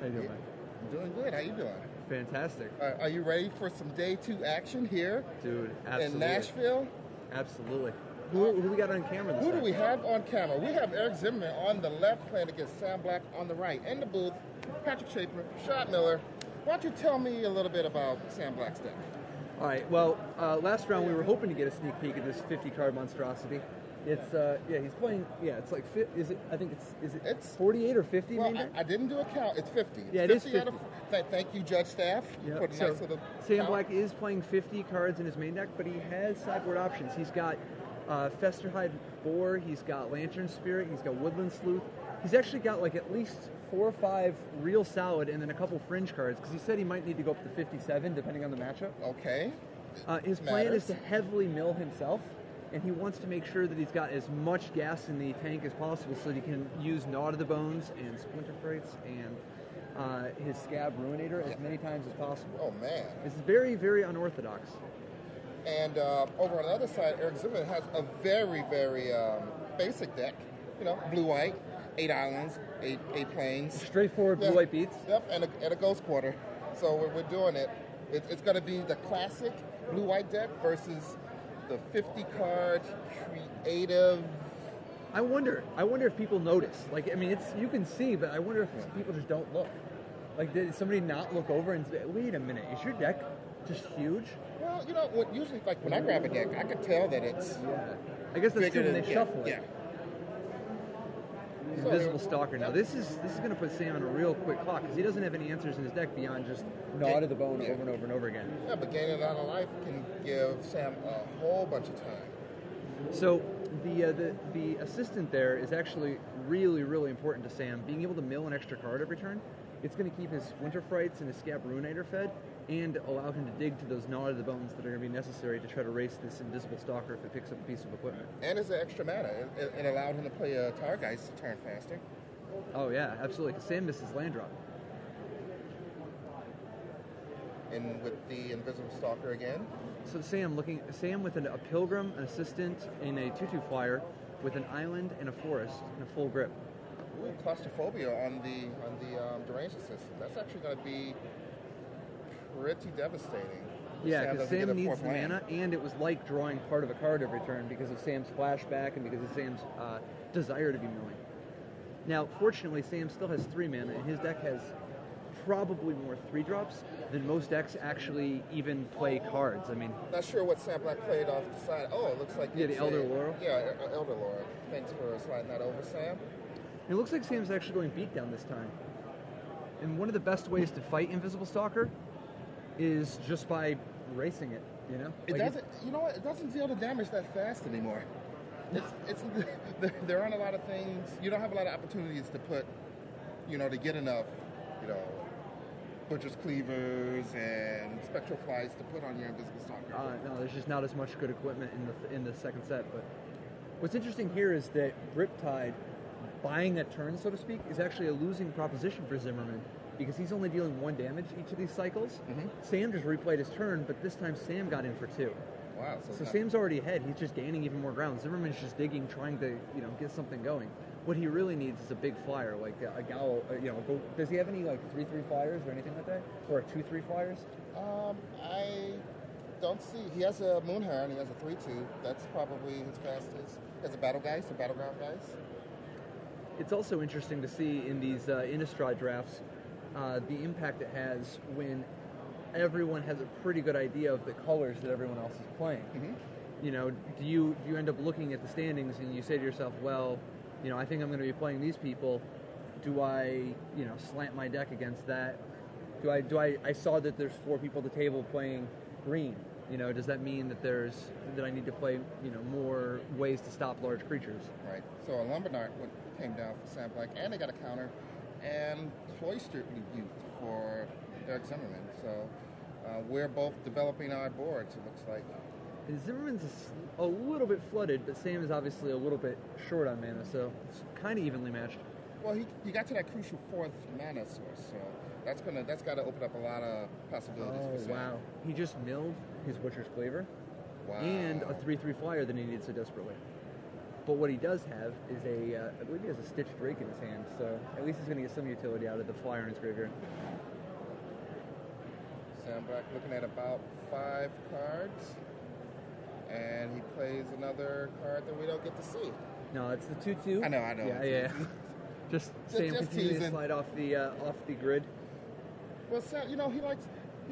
How you doing, man? I'm doing good. How you doing? Fantastic. Are you ready for some day 2 action here? Dude, absolutely. In Nashville? Absolutely. Who we got on camera this time? Who do we have on camera? We have Eric Zimmerman on the left playing against Sam Black on the right. In the booth, Patrick Shaper, Shot Miller. Why don't you tell me a little bit about Sam Black's deck? All right. Well, last round we were hoping to get a sneak peek at this 50-card monstrosity. It's he's playing. Yeah, it's like it's 48 or 50? Well, I didn't do a count. It's 50. Yeah, it is 50. Thank you, judge staff. Yep. For the So nice little Sam count. Black is playing 50 cards in his main deck, but he has sideboard options. He's got Festerhide Boar. He's got Lantern Spirit. He's got Woodland Sleuth. He's actually got like at least 4 or 5 real solid, and then a couple fringe cards because he said he might need to go up to 57 depending on the matchup. Okay. His plan is to heavily mill himself. And he wants to make sure that he's got as much gas in the tank as possible so that he can use Gnaw to the Bones and Splinter Frights and his Scab Ruinator as many times as possible. Oh, man. This is very, very unorthodox. And over on the other side, Eric Zimmerman has a very, very basic deck. You know, blue-white, 8 islands, 8 planes. Straightforward blue-white beats. Yep, and a ghost quarter. So we're doing it. It's going to be the classic blue-white deck versus the 50-card creative. I wonder if people notice. Like, I mean, you can see, but I wonder if people just don't look. Like, did somebody not look over and say, "Wait a minute, is your deck just huge?" Well, you know, usually, like when I grab a deck, I can tell that it's. Yeah, I guess that's true when they shuffle it. Yeah. Invisible Stalker. Now this is going to put Sam on a real quick clock because he doesn't have any answers in his deck beyond just Gnaw to the Bone over and over and over again. Yeah, but gaining a lot of life can give Sam a whole bunch of time. So the assistant there is actually really, really important to Sam. Being able to mill an extra card every turn, it's going to keep his Winter Frights and his Scab Ruinator fed and allow him to dig to those Gnaw to the Bones that are going to be necessary to try to race this Invisible Stalker if it picks up a piece of equipment. And it's an extra mana. It allowed him to play a Targeist to turn faster. Oh yeah, absolutely, because Sam misses land drop. And with the Invisible Stalker again. So Sam with a Pilgrim, an Assistant, and a 2/2 flyer with an island and a forest and a full grip. Ooh, claustrophobia on the deranged assistant. That's actually going to be pretty devastating. Yeah, because Sam needs the mana, and it was like drawing part of a card every turn because of Sam's flashback and because of Sam's desire to be milling. Now, fortunately, Sam still has 3 mana, and his deck has probably more 3-drops than most decks actually even play cards. I mean, not sure what Sam Black played off the side. Oh, it looks like the Elder Laurel. Yeah, Elder Laurel. Thanks for sliding that over, Sam. It looks like Sam's actually going beatdown this time. And one of the best ways to fight Invisible Stalker is just by racing it. You know, it doesn't. You know what? It doesn't deal the damage that fast anymore. It's there aren't a lot of things. You don't have a lot of opportunities to put, to get enough, Butcher's Cleavers and Spectral Flies to put on your Invisible Stalker. No, there's just not as much good equipment in the second set. But what's interesting here is that Riptide buying a turn, so to speak, is actually a losing proposition for Zimmerman because he's only dealing 1 damage each of these cycles. Mm-hmm. Sam just replayed his turn, but this time Sam got in for 2. Wow! So Sam's already ahead. He's just gaining even more ground. Zimmerman's just digging, trying to get something going. What he really needs is a big flyer, like a Gallo. Does he have any like 3/3 flyers or anything like that, or 2/3 flyers? I don't see. He has a Moonheron. He has a 3/2. That's probably his fastest. He has a Battlegeist, a Battleground Geist. It's also interesting to see in these Innistrad drafts the impact it has when everyone has a pretty good idea of the colors that everyone else is playing. Mm-hmm. Do you end up looking at the standings and you say to yourself, well, I think I'm going to be playing these people. Do I, slant my deck against that? I saw that there's 4 people at the table playing green. Does that mean that I need to play, more ways to stop large creatures? Right. So a Lumbernark came down for Sam Black, and they got a counter, and Cloistered Youth for Eric Zimmerman. So we're both developing our boards, it looks like. And Zimmerman's a little bit flooded, but Sam is obviously a little bit short on mana, so it's kind of evenly matched. Well, he got to that crucial 4th mana source, so that's got to open up a lot of possibilities for Sam. Wow. He just milled his Butcher's Cleaver and a 3/3 flyer that he needed so desperately. But what he does have is I believe he has a stitched rake in his hand, so at least he's going to get some utility out of the flyer in his graveyard. Sam Black looking at about 5 cards, and he plays another card that we don't get to see. No, it's the 2/2. I know. Yeah. Just Sam continuing to slide off the grid. Well, Sam, he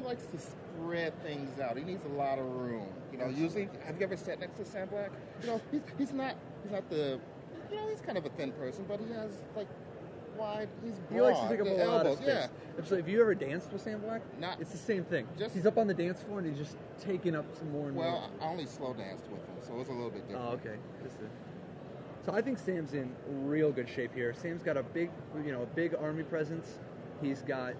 likes to spread things out. He needs a lot of room. Usually, have you ever sat next to Sam Black? He's not the, he's kind of a thin person, but he has wide. He's broad. He likes to take up a lot of space. Yeah. Absolutely. Have you ever danced with Sam Black? It's the same thing. He's up on the dance floor and he's just taking up some more and more. Well, I only slow danced with him, so it's a little bit different. Oh, okay. So I think Sam's in real good shape here. Sam's got a big army presence. He's got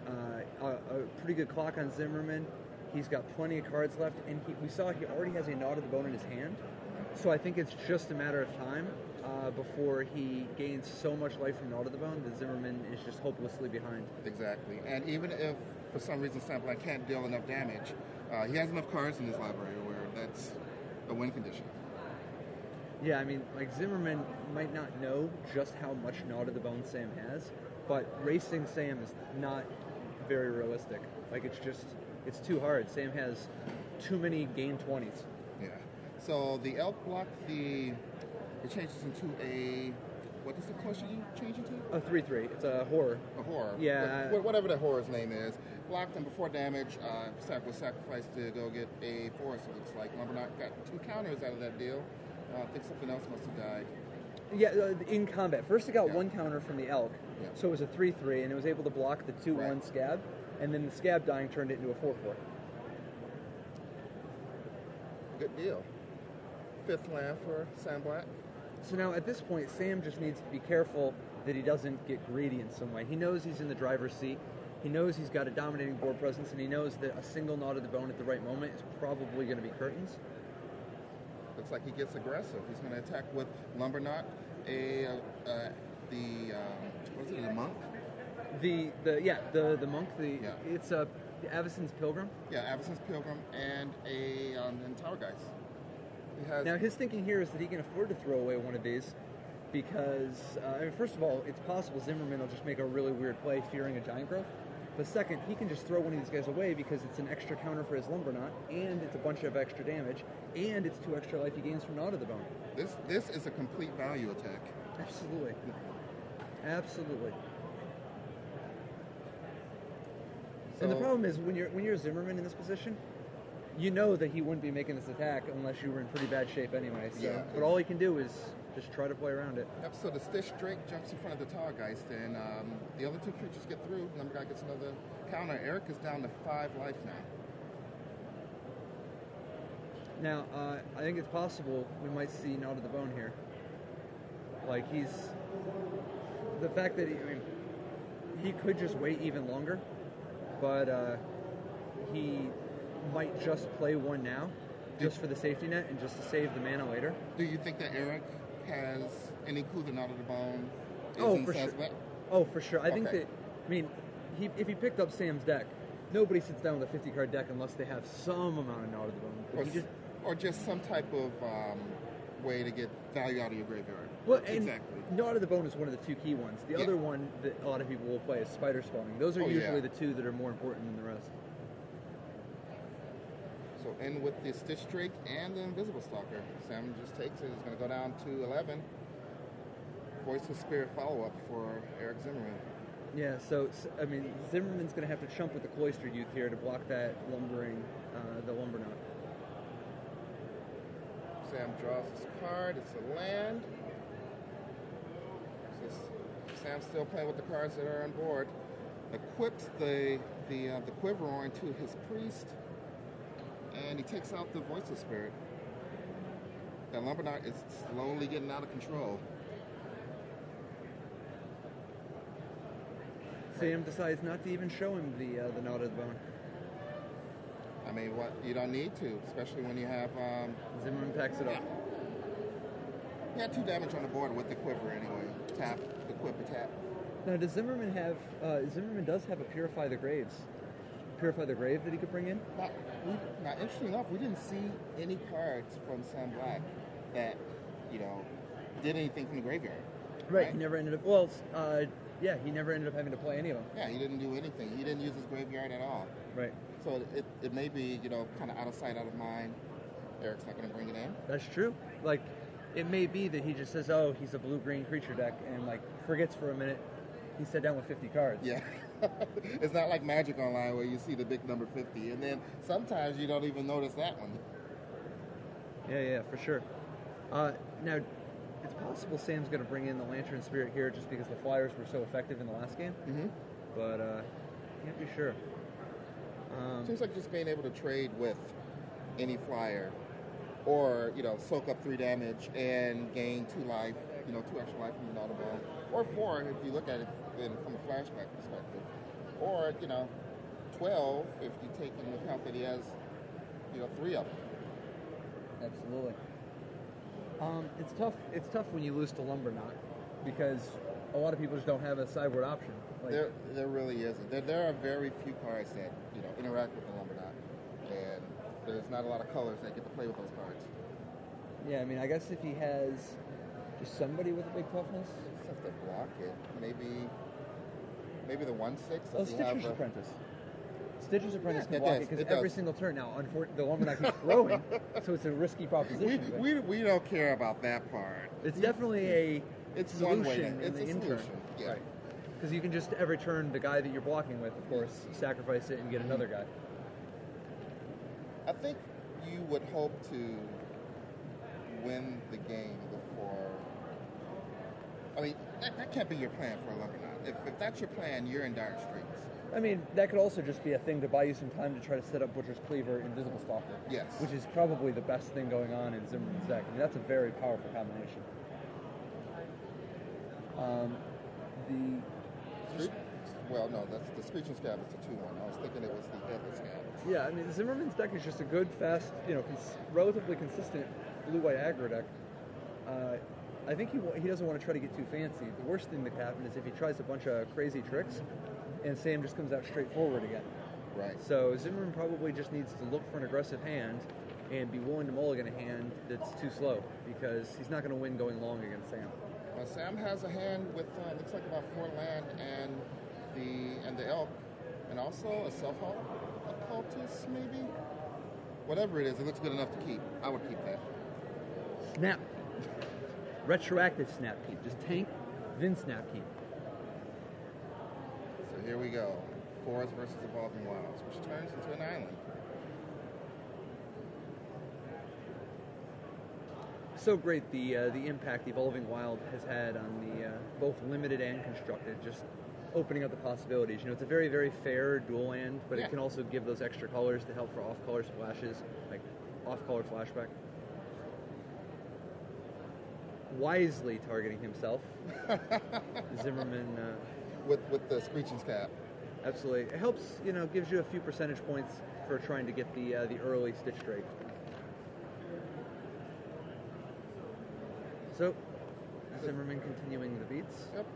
a pretty good clock on Zimmerman. He's got plenty of cards left, and we saw he already has a Gnaw to the Bone in his hand. So I think it's just a matter of time before he gains so much life from Gnaw to the Bone that Zimmerman is just hopelessly behind. Exactly. And even if, for some reason, Sam Black can't deal enough damage, he has enough cards in his library where that's a win condition. Yeah, I mean, Zimmerman might not know just how much Gnaw to the Bone Sam has, but racing Sam is not very realistic. It's too hard. Sam has too many gain 20s. Yeah. So the elk block, it changes into a, what is the question you change into? A 3/3. It's a horror. A horror. Yeah. Whatever the horror's name is. Blocked and before damage, was sacrificed to go get a forest, it looks like. Lumberknock got 2 counters out of that deal. I think something else must have died. Yeah, in combat. First it got 1 counter from the elk, so it was a 3/3, and it was able to block the 2/1 scab, and then the scab dying turned it into a 4/4. Good deal. 5th land for Sam Black. So now at this point, Sam just needs to be careful that he doesn't get greedy in some way. He knows he's in the driver's seat. He knows he's got a dominating board presence, and he knows that a single Gnaw to the Bone at the right moment is probably going to be curtains. Looks like he gets aggressive. He's going to attack with Lumberknock, the monk? The monk. It's Avacyn's Pilgrim. Yeah, Avacyn's Pilgrim and Tower Geist. Now his thinking here is that he can afford to throw away one of these because, first of all, it's possible Zimmerman will just make a really weird play fearing a Giant Growth. But second, he can just throw one of these guys away because it's an extra counter for his Lumberknock, and it's a bunch of extra damage, and it's 2 extra life he gains from Gnaw to the Bone. This is a complete value attack. Absolutely. So, and the problem is when you're Zimmerman in this position, you know that he wouldn't be making this attack unless you were in pretty bad shape anyway. So, yeah. But all he can do is just try to play around it. Yep, so the Stitch Drake jumps in front of the Tower Geist, and the other 2 creatures get through. Lumberknock gets another counter. Eric is down to 5 life now. Now, I think it's possible we might see Gnaw to the Bone here. The fact that he could just wait even longer, but he might just play 1 now, just for the safety net and just to save the mana later. Do you think that Eric has any clue that Gnaw to the Bone is in for Sam's sure. deck? Oh, for sure. I think that, if he picked up Sam's deck, nobody sits down with a 50-card deck unless they have some amount of Gnaw to the Bone. Or just some type of way to get value out of your graveyard. Well, exactly. Gnaw to the Bone is one of the 2 key ones. The other one that a lot of people will play is Spider Spawning. Those are usually the 2 that are more important than the rest. So in with the Stitch Drake and the Invisible Stalker. Sam just takes it. He's going to go down to 11. Voice of Spirit follow-up for Eric Zimmerman. Yeah, so Zimmerman's going to have to chump with the Cloistered Youth here to block that the Lumberknock. Sam draws his card. It's a land. So Sam's still playing with the cards that are on board. Equips the quiver onto his priest, and he takes out the Voice of Spirit. That Lumberknock is slowly getting out of control. Sam decides not to even show him the Gnaw to the Bone. I mean, what? You don't need to, especially when you have... Zimmerman packs it up. He had 2 damage on the board with the quiver anyway. Tap, the quiver tap. Now, does Zimmerman have... Zimmerman does have a Purify the Grave that he could bring in? Now, interesting enough, we didn't see any cards from Sam Black that, did anything from the graveyard. Right. He never ended up. Well, he never ended up having to play any of them. Yeah, he didn't do anything. He didn't use his graveyard at all. Right. So it may be, kind of out of sight, out of mind. Eric's not going to bring it in. That's true. Like, it may be that he just says, "Oh, he's a blue-green creature deck," and forgets for a minute. He sat down with 50 cards. Yeah. It's not like Magic Online where you see the big number 50, and then sometimes you don't even notice that one. Yeah, for sure. Now, it's possible Sam's going to bring in the Lantern Spirit here just because the Flyers were so effective in the last game. Mm-hmm. But can't be sure. Seems like just being able to trade with any Flyer, or soak up 3 damage and gain 2 life, 2 extra life from an audible, or 4 if you look at it from a flashback perspective, or 12 if you take into account that he has 3 of them. Absolutely. It's tough. It's tough when you lose to Lumberknot because a lot of people just don't have a sideboard option. There really isn't. There are very few cards that interact with the Lumberknot, and there's not a lot of colors that get to play with those cards. Yeah, I mean, I guess if he has just somebody with a big toughness, just have to block it. Maybe the 1/6. Oh, Stitcher's Apprentice. Stitcher's Apprentice can block it because every single turn now, the Lumberknot keeps throwing, so it's a risky proposition. We don't care about that part. It's definitely it's solution one way. in the in-turn. Yeah. Right. Because you can just every turn the guy that you're blocking with, of course, sacrifice it and get another guy. I think you would hope to win the game before. I mean, that can't be your plan for a Lumberknot. If that's your plan, you're in dire straits. I mean, that could also just be a thing to buy you some time to try to set up Butcher's Cleaver, Invisible Stalker. Yes. Which is probably the best thing going on in Zimmerman's deck. I mean, that's a very powerful combination. That's the Screeching Scab. It's a 2/1. I was thinking it was the Headless Scab. Yeah, I mean, Zimmerman's deck is just a good, fast, relatively consistent blue-white aggro deck. I think he doesn't want to try to get too fancy. The worst thing that could happen is if he tries a bunch of crazy tricks, and Sam just comes out straightforward again. Right. So Zimmerman probably just needs to look for an aggressive hand and be willing to mulligan a hand that's too slow because he's not going to win going long against Sam. Sam has a hand with looks like about 4 land and the elk, and also a self-help occultist maybe. Whatever it is, it looks good enough to keep. I would keep that. Snap. Retroactive snap keep. Just tank, then snap keep. So here we go. Forest versus Evolving Wilds, which turns into an island. So great the impact Evolving Wild has had on the both limited and constructed, just opening up the possibilities. It's a very, very fair dual land, but it can also give those extra colors to help for off-color splashes, like off-color flashback. Wisely targeting himself, Zimmerman. With the Screeching Scab. Absolutely. It helps, gives you a few percentage points for trying to get the early Stitch Drake. So, Zimmerman continuing the beats. Yep.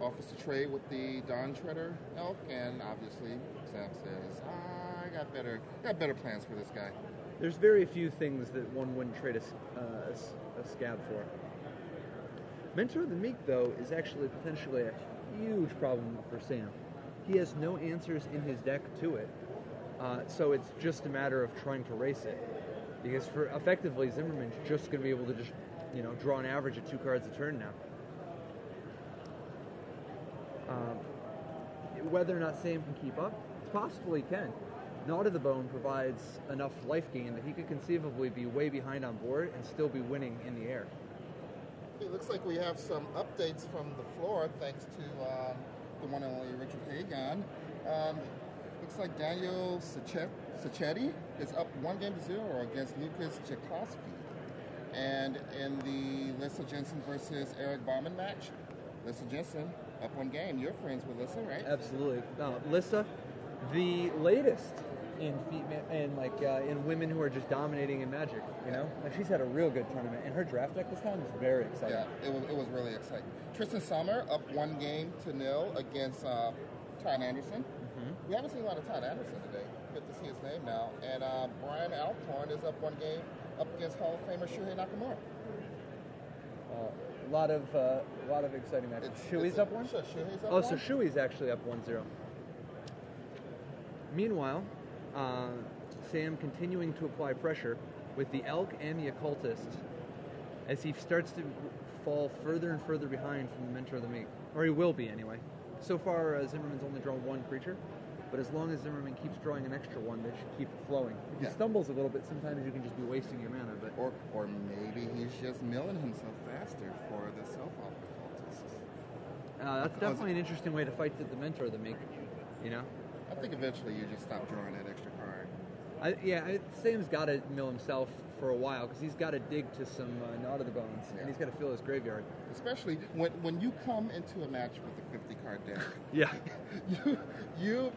Offers to trade with the Dawn Treader elk, and obviously Sam says, I got better plans for this guy. There's very few things that one wouldn't trade a scab for. Mentor of the Meek, though, is actually potentially a huge problem for Sam. He has no answers in his deck to it, so it's just a matter of trying to race it. Because for effectively, Zimmerman's just going to be able to just, draw an average of 2 cards a turn now. Whether or not Sam can keep up, it's possible he can. Gnaw to the Bone provides enough life gain that he could conceivably be way behind on board and still be winning in the air. It looks like we have some updates from the floor, thanks to the one and only Richard Hagan. Looks like Daniel Sacchetti is up 1-0 against Lucas Tchaikovsky. And in the Lissa Jensen versus Eric Bauman match, Lissa Jensen up 1 game. You're friends with Lissa, right? Absolutely. Lissa, the latest in in women who are just dominating in Magic. Like she's had a real good tournament, and her draft deck this time is very exciting. Yeah, it was really exciting. Tristan Sommer up 1-0 against Todd Anderson. Mm-hmm. We haven't seen a lot of Todd Anderson today. Good to see his name now. And Brian Alcorn is up 1 game up against Hall of Famer Shuhei Nakamura. A lot of exciting matches. Shui's up one? Sure, Shui's up Oh, one? so Shui's actually up 1-0. Meanwhile, Sam continuing to apply pressure with the Elk and the Occultist as he starts to fall further and further behind from the Mentor of the Meek. Or he will be, anyway. So far, Zimmerman's only drawn one creature, but as long as Zimmerman keeps drawing an extra one, they should keep it flowing. If he stumbles a little bit, sometimes you can just be wasting your mana. But Or maybe he's just milling himself faster for the self-op Occultist. That's definitely an interesting way to fight the Mentor of the Meek, you know? I think eventually you just stop drawing that extra card. Sam's got to mill himself for a while because he's got to dig to some Knot of the Bones, and he's got to fill his graveyard. Especially when you come into a match with a 50-card deck. Yeah. You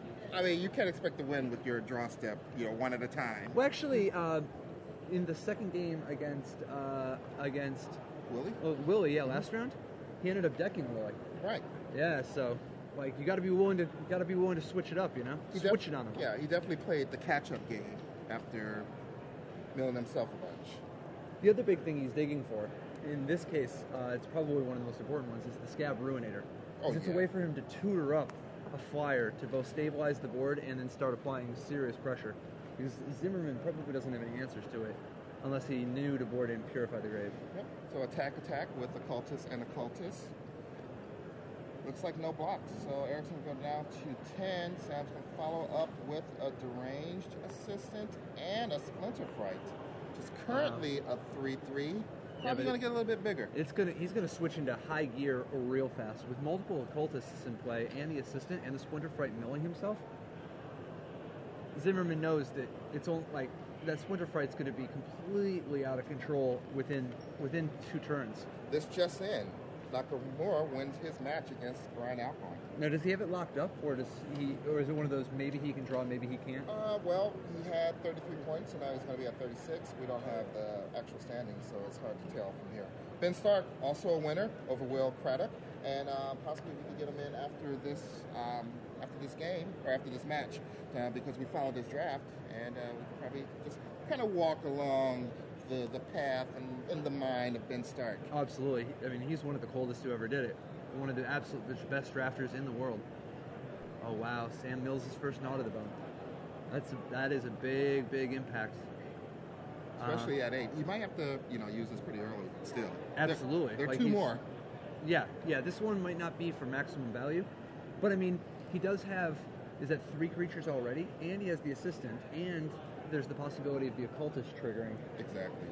can't expect to win with your draw step, one at a time. Well, actually, in the second game against Willie? Last round, he ended up decking Willie. Right. Yeah, so you got to be willing to switch it up, switch it on him. Yeah, he definitely played the catch-up game after milling himself a bunch. The other big thing he's digging for, in this case, it's probably one of the most important ones, is the Scab Ruinator. It's a way for him to tutor up a flyer to both stabilize the board and then start applying serious pressure. Because Zimmerman probably doesn't have any answers to it unless he knew to board in Purify the Grave. Yep. So attack with Occultist and Occultist. Looks like no blocks. So Eric's going to go down to 10. Sam's going to follow up with a Deranged Assistant and a Splinter Fright, which is currently a 3/3. Probably going to get a little bit bigger. He's going to switch into high gear real fast. With multiple Occultists in play and the Assistant and the Splinter Fright milling himself, Zimmerman knows that that Splinter Fright's going to be completely out of control within 2 turns. This just in. Nakamura wins his match against Brian Alcorn. Now, does he have it locked up, or is it one of those maybe he can draw, maybe he can't? Well, he had 33 points, and now he's going to be at 36. We don't have the actual standings, so it's hard to tell from here. Ben Stark, also a winner over Will Craddock, and possibly we can get him in after this game, or after this match, because we followed his draft, and we can probably just kind of walk along the path and in the mind of Ben Stark. Oh, absolutely. I mean, he's one of the coldest who ever did it. One of the best drafters in the world. Oh, wow. Sam mills his first Knot of the Bone. That is a big, big impact. Especially at 8. You might have to, use this pretty early, but still. Absolutely. There are 2 more. Yeah. This one might not be for maximum value, but I mean, he does have, is that 3 creatures already, and he has the Assistant, and there's the possibility of the Occultist triggering. Exactly.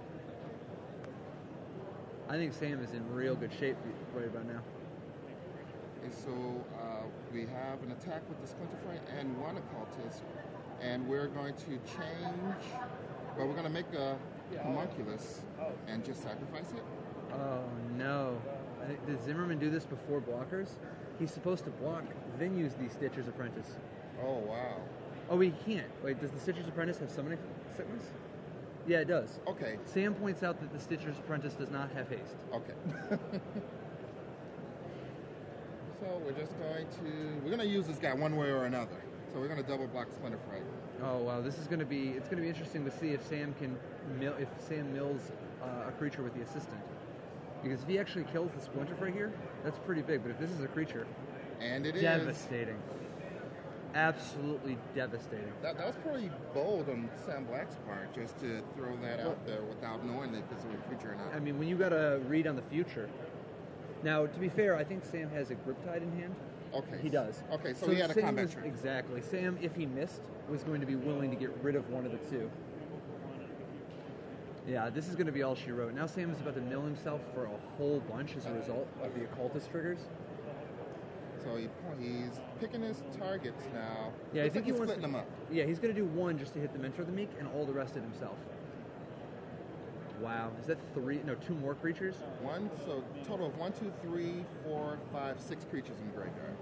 I think Sam is in real good shape right about now. Okay, so we have an attack with the Splinter Fright and 1 Occultist, and we're going to change. Well, we're going to make a Homunculus and just sacrifice it. Oh no! Did Zimmerman do this before blockers? He's supposed to block, then use the Stitcher's Apprentice. Oh wow! Oh, he can't. Wait, does the Stitcher's Apprentice have summoning sickness? Yeah, it does. Okay. Sam points out that the Stitcher's Apprentice does not have haste. Okay. So we're going to use this guy one way or another. So we're going to double block Splinter Fright. Oh wow, it's going to be interesting to see if Sam mills a creature with the Assistant. Because if he actually kills the Splinter Fright here, that's pretty big. But if this is a creature, and it devastating. Absolutely devastating. That was pretty bold on Sam Black's part, just to throw that out there without knowing if it's a creature or not. I mean, when you got to read on the future. Now, to be fair, I think Sam has a Griptide in hand. Okay. He does. Okay, so he had a combat trick. Exactly. Sam, if he missed, was going to be willing to get rid of one of the 2. Yeah, this is going to be all she wrote. Now Sam is about to mill himself for a whole bunch as a result of the Occultist triggers. So he's picking his targets now. Yeah, I think he's splitting them up. Yeah, he's going to do 1 just to hit the Mentor of the Meek and all the rest of himself. Wow, is that 2 more creatures? So total of 1, 2, 3, 4, 5, 6 creatures in the graveyard.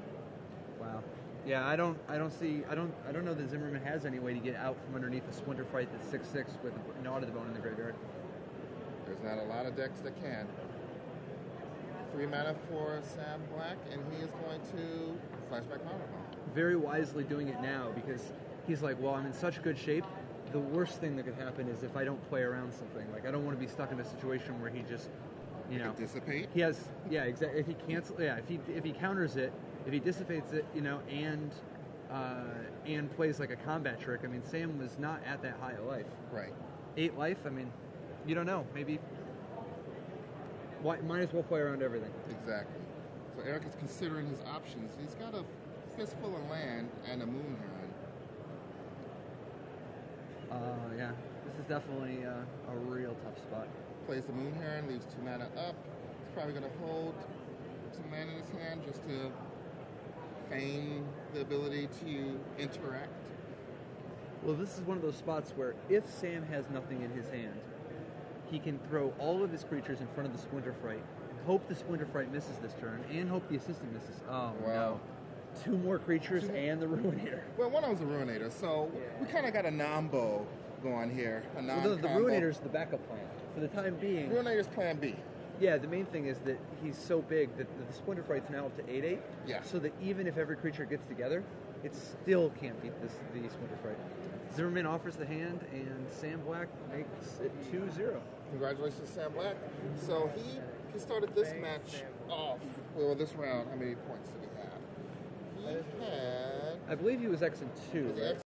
Wow. Yeah, I don't know that Zimmerman has any way to get out from underneath the Splinter Fright that's 6/6 with a Knot of the Bone in the graveyard. There's not a lot of decks that can. 3 mana for Sam Black, and he is going to flashback Mana Bone. Very wisely doing it now because he's like, well, I'm in such good shape. The worst thing that could happen is if I don't play around something. Like, I don't want to be stuck in a situation where he just You know, dissipate. He has, yeah, exactly. If he if he counters it, if he dissipates it, you know, and plays like a combat trick. I mean, Sam was not at that high of life. Right. 8 life. I mean, you don't know. Maybe. Might as well play around everything. Exactly. So Eric is considering his options. He's got a fistful of land and a moon heron. Yeah. This is definitely a real tough spot. Plays the moon heron, leaves 2 mana up. He's probably going to hold some land in his hand just to feign the ability to interact. Well, this is one of those spots where if Sam has nothing in his hand, he can throw all of his creatures in front of the Splinter Fright, hope the Splinter Fright misses this turn, and hope the assistant misses. Oh, wow. No. 2 more creatures and the Ruinator. Well, one of them's a Ruinator, so we kind of got a Nambo going here. The Ruinator's the backup plan. For the time being... Ruinator's plan B. Yeah, the main thing is that he's so big that the Splinter Fright's now up to 8/8. Yeah. So that even if every creature gets together, it still can't beat the Splinter Fright. Zimmerman offers the hand, and Sam Black makes it 2-0. Congratulations, Sam Black. So he started this match off. Well, this round, how many points did he have? He had... I believe he was X and 2. Was he X